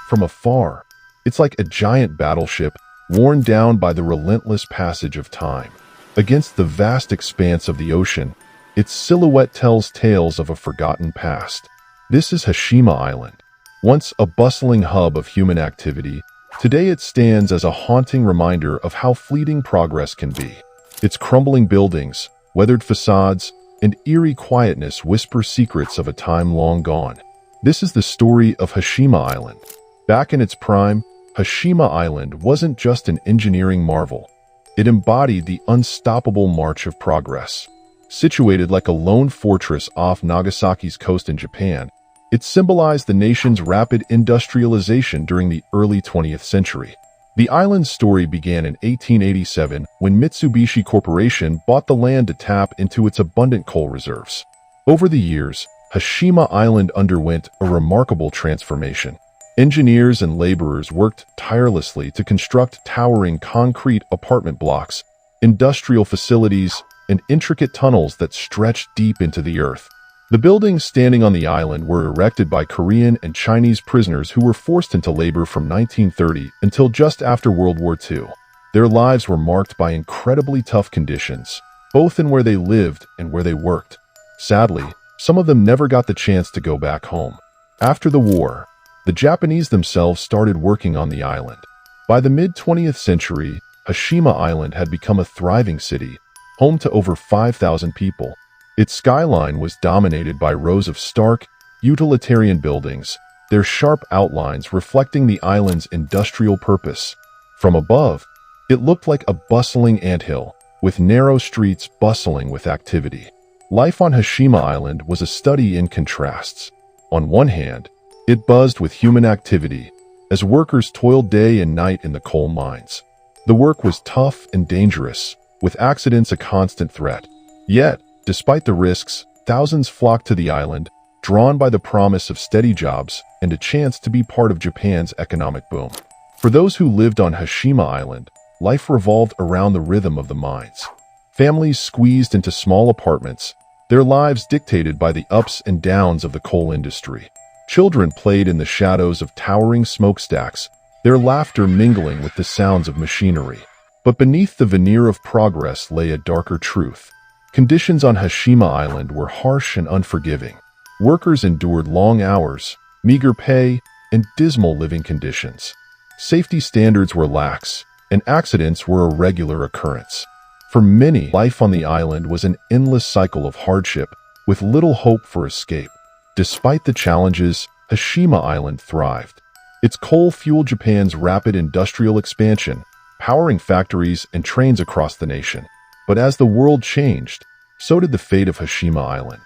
From afar, it's like a giant battleship worn down by the relentless passage of time. Against the vast expanse of the ocean, its silhouette tells tales of a forgotten past. This is Hashima Island. Once a bustling hub of human activity, today it stands as a haunting reminder of how fleeting progress can be. Its crumbling buildings, weathered facades, and eerie quietness whisper secrets of a time long gone. This is the story of Hashima Island. Back in its prime, Hashima Island wasn't just an engineering marvel. It embodied the unstoppable march of progress. Situated like a lone fortress off Nagasaki's coast in Japan, it symbolized the nation's rapid industrialization during the early 20th century. The island's story began in 1887 when Mitsubishi Corporation bought the land to tap into its abundant coal reserves. Over the years, Hashima Island underwent a remarkable transformation. Engineers and laborers worked tirelessly to construct towering concrete apartment blocks, industrial facilities, and intricate tunnels that stretched deep into the earth. The buildings standing on the island were erected by Korean and Chinese prisoners who were forced into labor from 1930 until just after World War II. Their lives were marked by incredibly tough conditions, both in where they lived and where they worked. Sadly, some of them never got the chance to go back home. After the war, the Japanese themselves started working on the island. By the mid-20th century, Hashima Island had become a thriving city, home to over 5,000 people. Its skyline was dominated by rows of stark, utilitarian buildings, their sharp outlines reflecting the island's industrial purpose. From above, it looked like a bustling anthill, with narrow streets bustling with activity. Life on Hashima Island was a study in contrasts. On one hand, it buzzed with human activity, as workers toiled day and night in the coal mines. The work was tough and dangerous, with accidents a constant threat. Yet, despite the risks, thousands flocked to the island, drawn by the promise of steady jobs and a chance to be part of Japan's economic boom. For those who lived on Hashima Island, life revolved around the rhythm of the mines. Families squeezed into small apartments, their lives dictated by the ups and downs of the coal industry. Children played in the shadows of towering smokestacks, their laughter mingling with the sounds of machinery. But beneath the veneer of progress lay a darker truth. Conditions on Hashima Island were harsh and unforgiving. Workers endured long hours, meager pay, and dismal living conditions. Safety standards were lax, and accidents were a regular occurrence. For many, life on the island was an endless cycle of hardship, with little hope for escape. Despite the challenges, Hashima Island thrived. Its coal fueled Japan's rapid industrial expansion, powering factories and trains across the nation. But as the world changed, so did the fate of Hashima Island.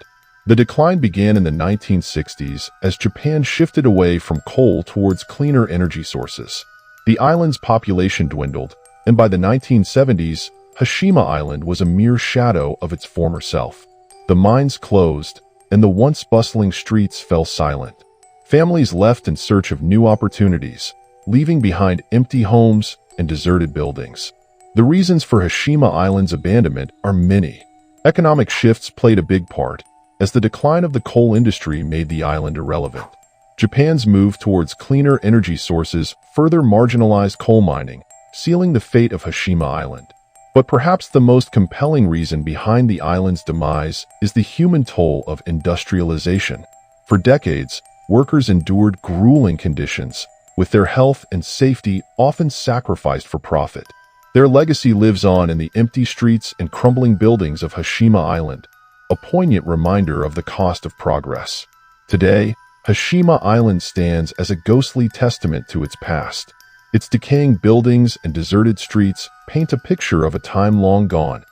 The decline began in the 1960s as Japan shifted away from coal towards cleaner energy sources. The island's population dwindled, and by the 1970s, Hashima Island was a mere shadow of its former self. The mines closed, and the once bustling streets fell silent. Families left in search of new opportunities, leaving behind empty homes and deserted buildings. The reasons for Hashima Island's abandonment are many. Economic shifts played a big part, as the decline of the coal industry made the island irrelevant. Japan's move towards cleaner energy sources further marginalized coal mining, sealing the fate of Hashima Island. But perhaps the most compelling reason behind the island's demise is the human toll of industrialization. For decades, workers endured grueling conditions, with their health and safety often sacrificed for profit. Their legacy lives on in the empty streets and crumbling buildings of Hashima Island, a poignant reminder of the cost of progress. Today, Hashima Island stands as a ghostly testament to its past. Its decaying buildings and deserted streets paint a picture of a time long gone,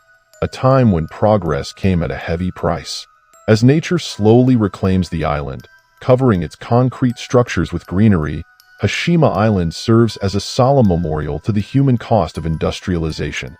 a time when progress came at a heavy price. As nature slowly reclaims the island, covering its concrete structures with greenery, Hashima Island serves as a solemn memorial to the human cost of industrialization.